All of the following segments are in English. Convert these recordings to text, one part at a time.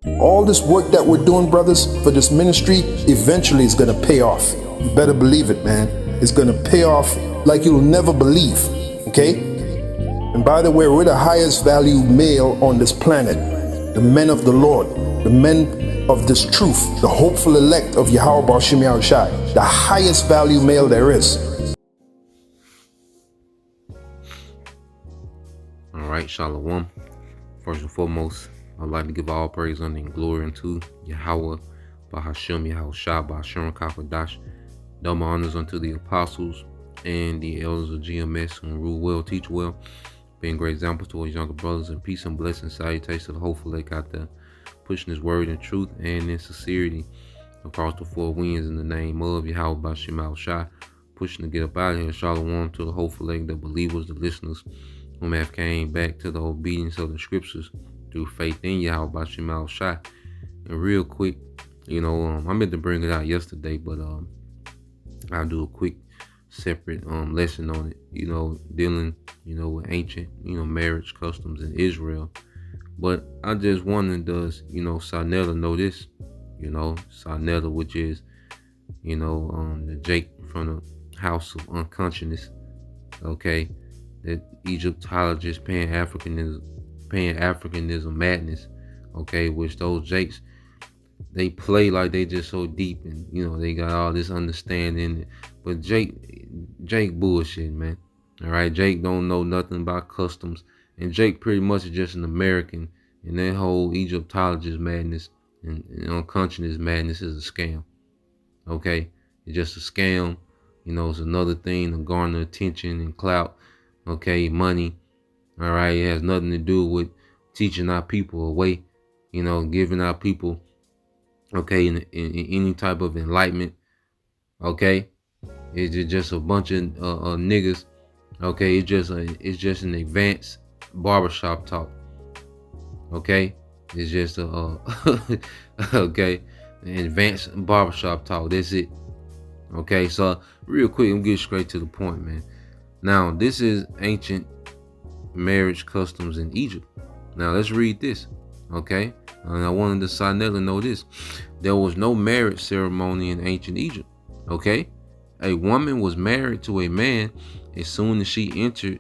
All this work that we're doing, brothers, for this ministry, eventually is going to pay off. You better believe it, man. It's going to pay off like you'll never believe. Okay? And by the way, we're the highest value male on this planet. The men of the Lord. The men of this truth. The hopeful elect of Yahweh Bashim Yahushai. The highest value male there is. All right, Shalom. First and foremost, I'd like to give all praise, honor, and glory unto Yahweh, Bahashem, Yahushua, Bahashem, Kakadash. Double honors unto the apostles and the elders of GMS who rule well, teach well, being great examples to his younger brothers, and peace and blessings, salutations to the hopeful lake out there, pushing his word in truth and in sincerity across the four winds in the name of Yahweh, Bahashem, Yahushua, pushing to get up out of here. Shalom to the hopeful lake, the believers, the listeners, whom have came back to the obedience of the scriptures through faith in Yahweh Bashim Al-Shai. And real quick, I meant to bring it out yesterday, but I'll do a quick separate lesson on it, dealing, with ancient, marriage customs in Israel. But I just wondered, does, Saneter know this? Saneter, which is, the Jake from the house of unconsciousness, okay? That Egyptologists Pan-Africanism madness, okay, which those Jakes, they play like they just so deep and, they got all this understanding. But Jake bullshit, man. All right, Jake don't know nothing about customs. And Jake pretty much is just an American. And that whole Egyptologist madness and unconsciousness madness is a scam. Okay, it's just a scam. It's another thing to garner attention and clout. Okay, money. All right, it has nothing to do with teaching our people a way, giving our people, okay, in any type of enlightenment. Okay, it's just a bunch of niggas. Okay, it's just an advanced barbershop talk. Okay, it's just okay, an advanced barbershop talk. That's it. Okay, so real quick, I'm getting straight to the point, man. Now, this is ancient marriage customs in Egypt. Now, let's read this, okay? And I wanted the Saneter to know this. There was no marriage ceremony in ancient Egypt, okay? A woman was married to a man as soon as she entered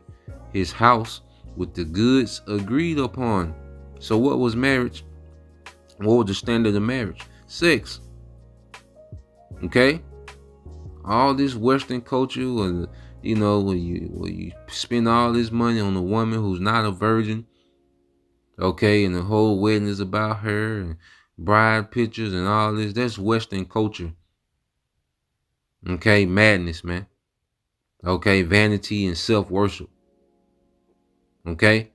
his house with the goods agreed upon. So what was marriage? What was the standard of marriage? Sex, okay? All this Western culture was, where you spend all this money on a woman who's not a virgin, okay, and the whole wedding is about her and bride pictures and all this. That's Western culture. Okay, madness, man. Okay, vanity and self-worship. Okay,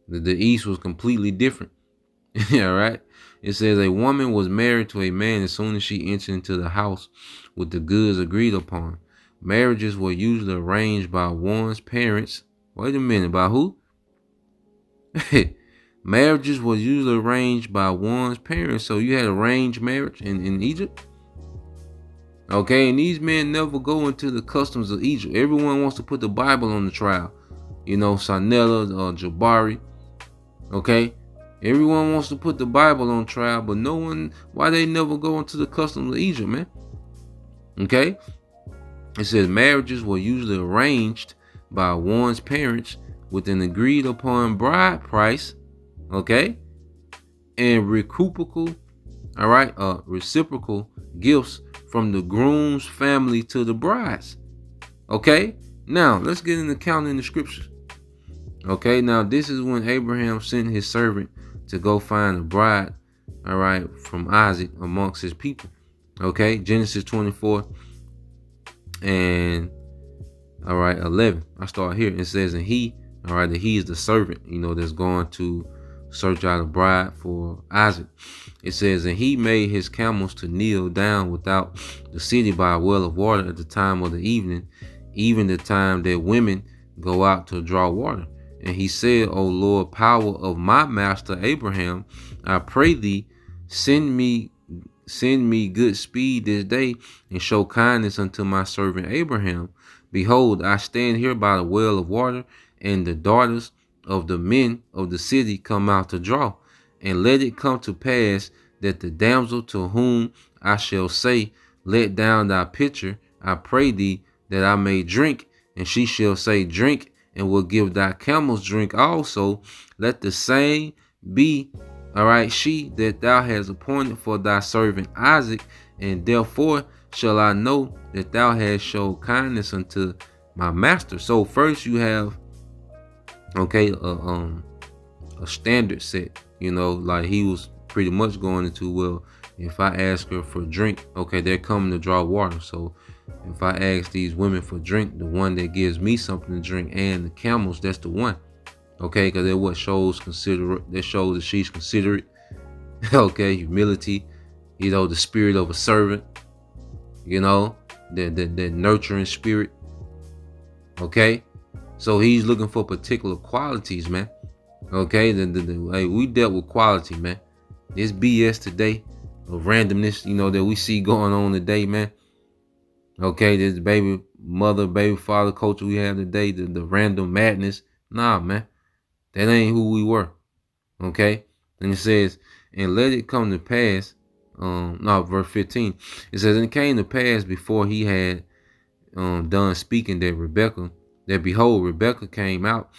the East was completely different. All right. It says a woman was married to a man as soon as she entered into the house with the goods agreed upon. Marriages were usually arranged by one's parents. Wait a minute, by who? Marriages were usually arranged by one's parents. So you had arranged marriage in Egypt? Okay, and these men never go into the customs of Egypt. Everyone wants to put the Bible on the trial. Saneter, Jabari. Okay? Everyone wants to put the Bible on trial, but no one, why they never go into the customs of Egypt, man? Okay? It says marriages were usually arranged by one's parents with an agreed upon bride price, okay, and reciprocal gifts from the groom's family to the brides. Okay, now let's get into counting the scriptures. Okay, now this is when Abraham sent his servant to go find a bride, all right, from Isaac amongst his people. Okay, Genesis 24 and 11. I start here. It says, and he, that he is the servant, that's going to search out a bride for Isaac. It says, and he made his camels to kneel down without the city by a well of water at the time of the evening, even the time that women go out to draw water. And he said, O Lord, power of my master Abraham, I pray thee, send me good speed this day, and show kindness unto my servant Abraham. Behold, I stand here by the well of water, and the daughters of the men of the city come out to draw. And let it come to pass that the damsel to whom I shall say, let down thy pitcher, I pray thee, that I may drink, and she shall say, drink, and will give thy camels drink also. Let the same be, all right, she that thou hast appointed for thy servant Isaac, and therefore shall I know that thou hast showed kindness unto my master. So first you have, okay, a standard set, like he was pretty much going into, well, if I ask her for drink, okay, they're coming to draw water. So if I ask these women for drink, the one that gives me something to drink and the camels, that's the one. Okay, because that what shows that shows that she's considerate. Okay, humility, the spirit of a servant, that nurturing spirit. Okay, so he's looking for particular qualities, man. Okay, hey, we dealt with quality, man. This BS today of randomness, that we see going on today, man. Okay, this baby mother, baby father culture we have today, the random madness. Nah, man, that ain't who we were. Okay, and it says, and let it come to pass. Verse 15. It says, and it came to pass before he had done speaking that behold, Rebekah came out,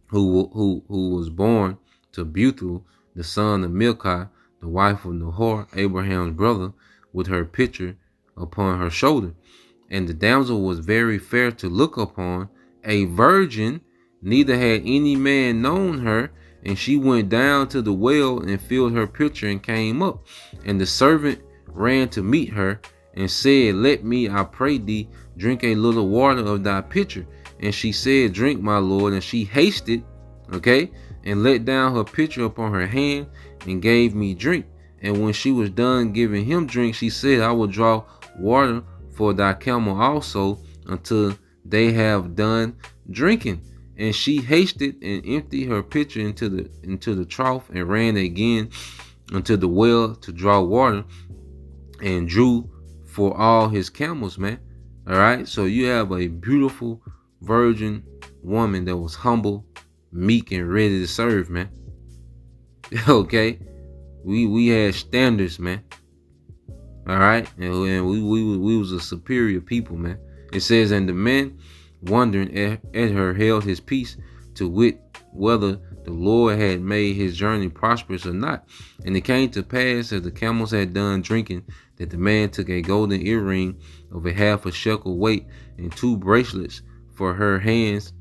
who was born to Bethuel, the son of Milcah, the wife of Nahor, Abraham's brother, with her pitcher upon her shoulder. And the damsel was very fair to look upon, a virgin, neither had any man known her. And she went down to the well and filled her pitcher and came up. And the servant ran to meet her and said, let me, I pray thee, drink a little water of thy pitcher. And she said, drink, my lord. And she hasted, okay, and let down her pitcher upon her hand and gave me drink. And when she was done giving him drink, she said, I will draw water for thy camel also until they have done drinking. And she hasted and emptied her pitcher into the trough and ran again unto the well to draw water and drew for all his camels, man. All right. So you have a beautiful virgin woman that was humble, meek, and ready to serve, man. Okay. We had standards, man. All right. And we was a superior people, man. It says, and the men wondering at her held his peace, to wit whether the Lord had made his journey prosperous or not. And it came to pass, as the camels had done drinking, that the man took a golden earring of a half a shekel weight and 2 bracelets for her hands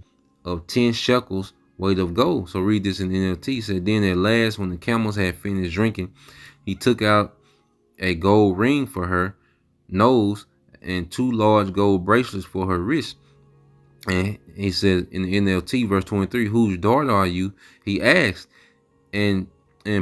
of 10 shekels weight of gold. So read this in the NLT. It said, then at last, when the camels had finished drinking, he took out a gold ring for her nose and 2 large gold bracelets for her wrist. And he said in the NLT, verse 23, whose daughter are you? He asked, and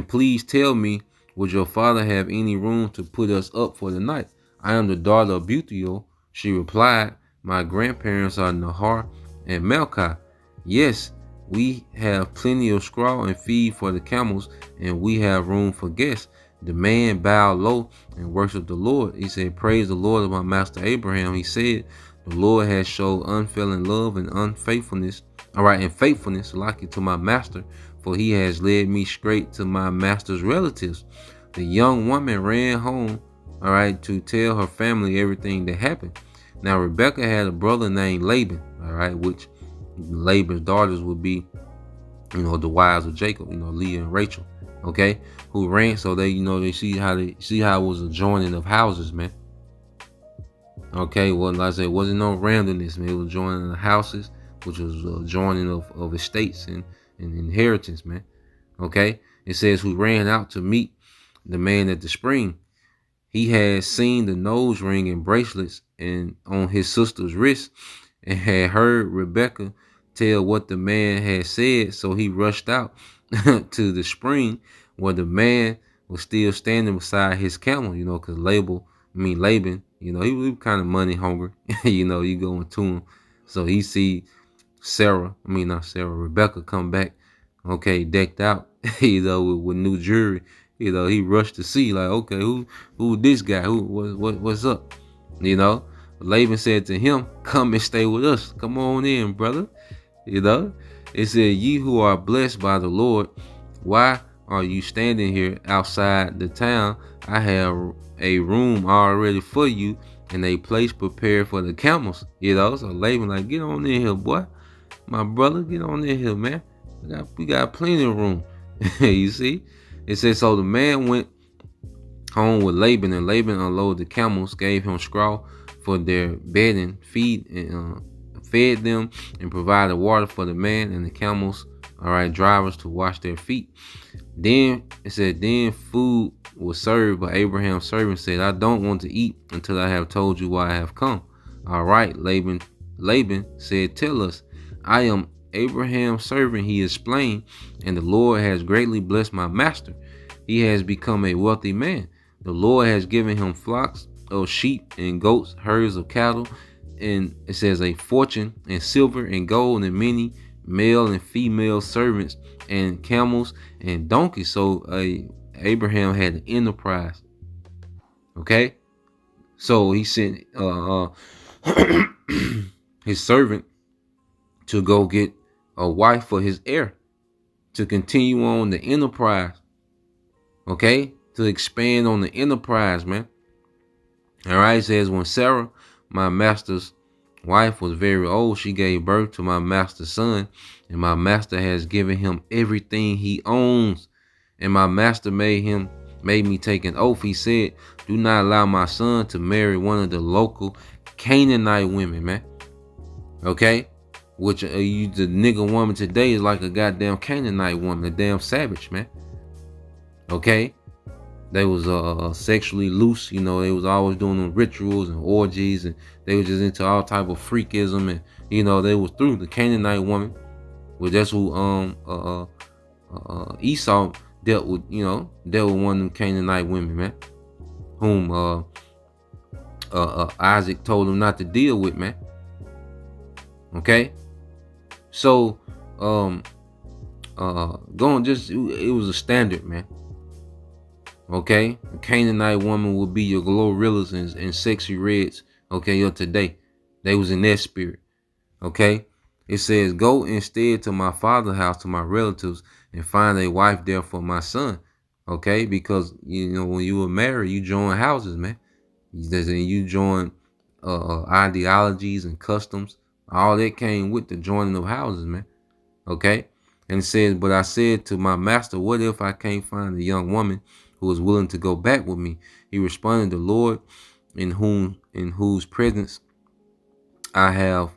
please tell me, would your father have any room to put us up for the night? I am the daughter of Bethuel. She replied, my grandparents are Nahor and Milcah. Yes, we have plenty of straw and feed for the camels, and we have room for guests. The man bowed low and worshiped the Lord. He said, praise the Lord of my master Abraham. He said, the Lord has showed unfailing love and unfaithfulness, and faithfulness, like it to my master, for he has led me straight to my master's relatives. The young woman ran home, to tell her family everything that happened. Now Rebekah had a brother named Laban, which Laban's daughters would be, the wives of Jacob, Leah and Rachel, okay, who ran. So they see how it was a joining of houses, man. Okay, well, like I said, it wasn't no randomness, man. It was joining the houses, which was joining of estates and inheritance, man. Okay, it says, who ran out to meet the man at the spring. He had seen the nose ring and bracelets and on his sister's wrist, and had heard Rebekah tell what the man had said. So he rushed out to the spring where the man was still standing beside his camel, because Laban, he was kind of money hungry. You go into him. So he see Rebekah come back, okay, decked out, with new jewelry. He rushed to see, like, okay, who this guy? What's up? Laban said to him, come and stay with us. Come on in, brother. It said, ye who are blessed by the Lord, why are you standing here outside the town? I have a room already for you and a place prepared for the camels. So Laban like, get on in here, boy. My brother, get on in here, man. We got plenty of room. You see? It says, so the man went home with Laban, and Laban unloaded the camels, gave him straw for their bedding, fed them, and provided water for the man and the camels, drivers to wash their feet. Then it said, then food was served, but Abraham's servant said, I don't want to eat until I have told you why I have come. All right, Laban said, tell us. I am Abraham's servant, he explained, and the Lord has greatly blessed my master. He has become a wealthy man. The Lord has given him flocks of sheep and goats, herds of cattle, and it says a fortune in silver and gold and many male and female servants and camels and donkeys. So Abraham had an enterprise. Okay, so he sent his servant to go get a wife for his heir to continue on the enterprise. Okay, to expand on the enterprise, man. All right, it says, when Sarah, my master's wife, was very old, she gave birth to my master's son, and my master has given him everything he owns. And my master made me take an oath. He said, do not allow my son to marry one of the local Canaanite women, man. Okay, which the nigga woman today is like a goddamn Canaanite woman, a damn savage, man. Okay, they was sexually loose, they was always doing them rituals and orgies, and they was just into all type of freakism, and they was through the Canaanite woman, well, that's who Esau dealt with, dealt with one of them Canaanite women, man, whom Isaac told him not to deal with, man. Okay, so it was a standard, man. Okay, a Canaanite woman would be your Glorrillas and Sexy Reds, okay, of today. They was in that spirit. Okay, it says, go instead to my father's house, to my relatives, and find a wife there for my son. Okay, because when you were married, you join houses, man. You join ideologies and customs. All that came with the joining of houses, man. Okay, and it says, but I said to my master, what if I can't find a young woman who is willing to go back with me? He responded, the Lord in whose presence I have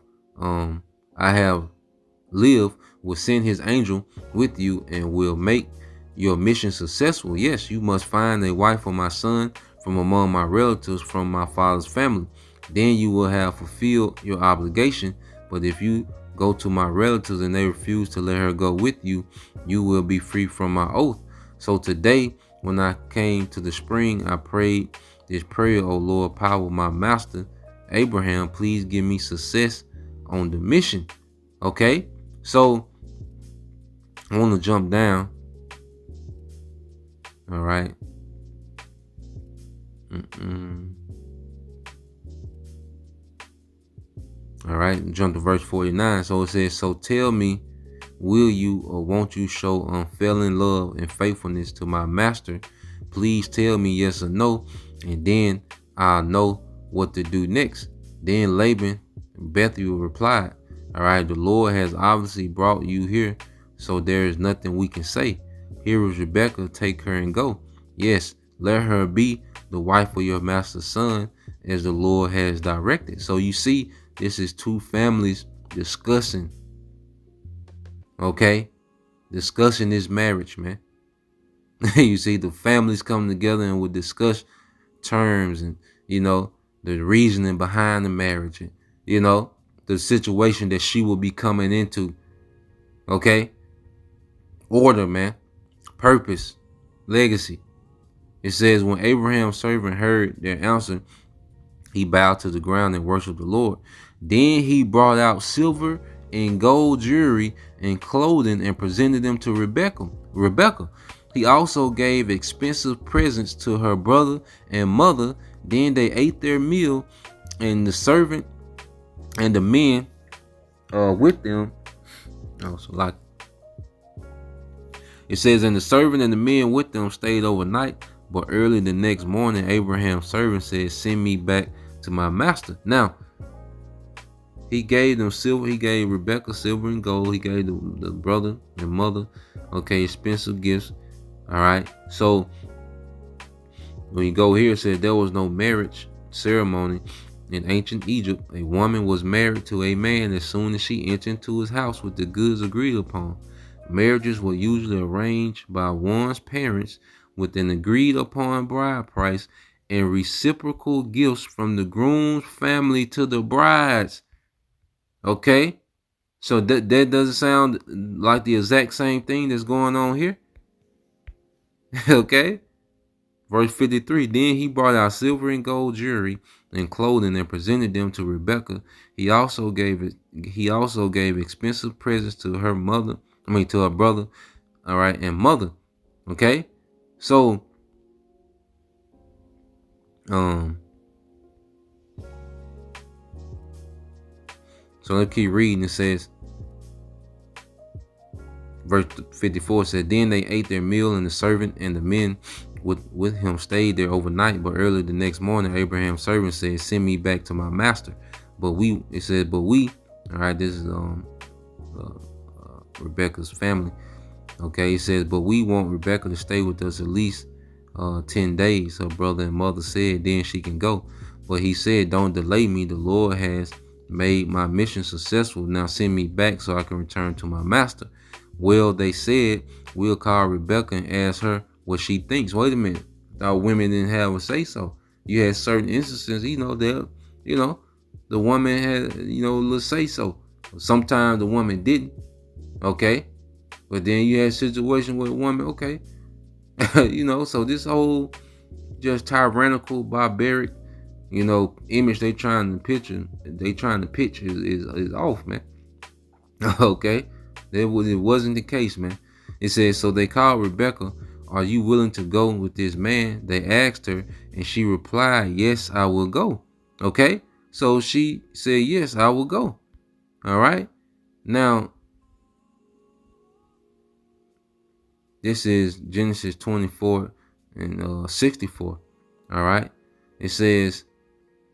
lived will send his angel with you and will make your mission successful. Yes, you must find a wife for my son from among my relatives from my father's family. Then you will have fulfilled your obligation. But if you go to my relatives and they refuse to let her go with you, you will be free from my oath. So today, when I came to the spring, I prayed this prayer, O Lord, power my master Abraham, please give me success on the mission. Okay, so I want to jump down. All right. All right, jump to verse 49. So it says, so tell me, will you or won't you show unfailing love and faithfulness to my master? Please tell me yes or no, and then I'll know what to do next. Then Laban and Bethuel replied, all right, the Lord has obviously brought you here, so there is nothing we can say. Here is Rebekah, take her and go. Yes, let her be the wife of your master's son, as the Lord has directed. So you see, this is two families discussing, okay? Discussing this marriage, man. You see, the families come together and would discuss terms and, the reasoning behind the marriage and, the situation that she will be coming into, okay? Order, man. Purpose. Legacy. It says, when Abraham's servant heard their answer, he bowed to the ground and worshiped the Lord. Then he brought out silver and gold jewelry and clothing and presented them to Rebekah. He also gave expensive presents to her brother and mother. Then they ate their meal, and the servant and the men with them. It says, and the servant and the men with them stayed overnight, but early the next morning, Abraham's servant said, send me back to my master. Now, he gave them silver. He gave Rebekah silver and gold. He gave the brother and mother, okay, expensive gifts. All right. So when you go here, it said there was no marriage ceremony in ancient Egypt. A woman was married to a man as soon as she entered into his house with the goods agreed upon. Marriages were usually arranged by one's parents with an agreed upon bride price and reciprocal gifts from the groom's family to the brides. Okay, so that doesn't sound like the exact same thing that's going on here. Okay, verse 53. Then he brought out silver and gold jewelry and clothing and presented them to Rebekah. He also gave expensive presents to her mother. To her brother. All right, and mother. Okay, so So let's keep reading. It says, verse 54 said, then they ate their meal, and the servant and the men with him stayed there overnight. But early the next morning, Abraham's servant said, send me back to my master. But we, all right, this is Rebekah's family. Okay, it says, but we want Rebekah to stay with us at least 10 days. Her brother and mother said, then she can go. But he said, don't delay me. The Lord has made my mission successful. Now send me back so I can return to my master. Well, they said, we'll call Rebekah and ask her what she thinks. Wait a minute. Our women didn't have a say so. You had certain instances, the woman had, a little say so. Sometimes the woman didn't. Okay. But then you had a situation where a woman, okay. So this whole just tyrannical, barbaric, image they trying to pitch is off, man. Okay. It wasn't the case, man. It says, so they called Rebekah, are you willing to go with this man? They asked her, and she replied, yes, I will go. Okay. So she said, yes, I will go. All right. Now, this is Genesis 24 and 64. All right. It says,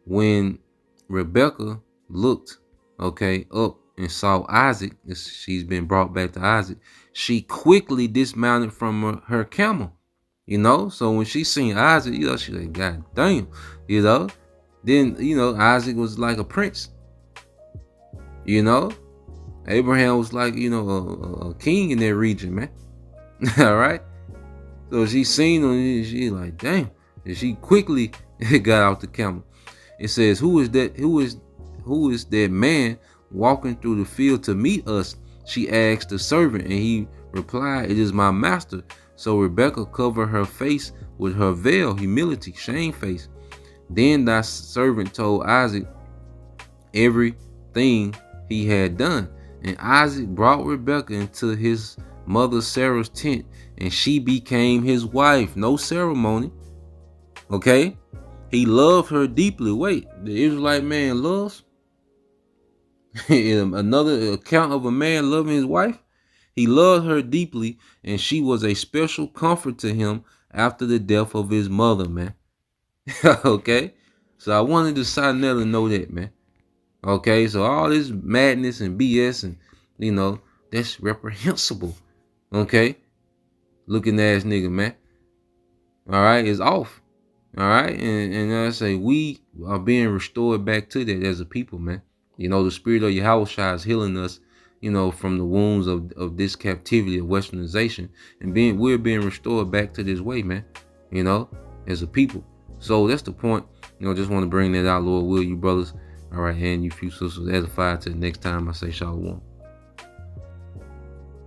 when Rebekah looked, up and saw Isaac, she's been brought back to Isaac, she quickly dismounted from her camel. So when she seen Isaac, she like, God damn, then, Isaac was like a prince. Abraham was like, a king in that region, man. All right. So she seen him, and she like, damn. And she quickly got out the camel. It says, who is that man walking through the field to meet us? She asked the servant, and he replied, it is my master. So Rebekah covered her face with her veil, humility, shamefaced. Then thy servant told Isaac everything he had done. And Isaac brought Rebekah into his mother Sarah's tent, and she became his wife. No ceremony. Okay. He loved her deeply. Wait, the Israelite man loves? Another account of a man loving his wife. He loved her deeply, and she was a special comfort to him after the death of his mother, man. Okay. So I wanted the Saneter to know that, man. Okay. So all this madness and BS and, that's reprehensible. Okay. Looking ass nigga, man. All right. It's off. All right. And I say, we are being restored back to that as a people, man. The spirit of Yahweh is healing us, from the wounds of this captivity of westernization, and we're being restored back to this way, man, as a people. So that's the point. Just want to bring that out, Lord will, you brothers. All right. And you few sisters edified. Till next time, I say shalom.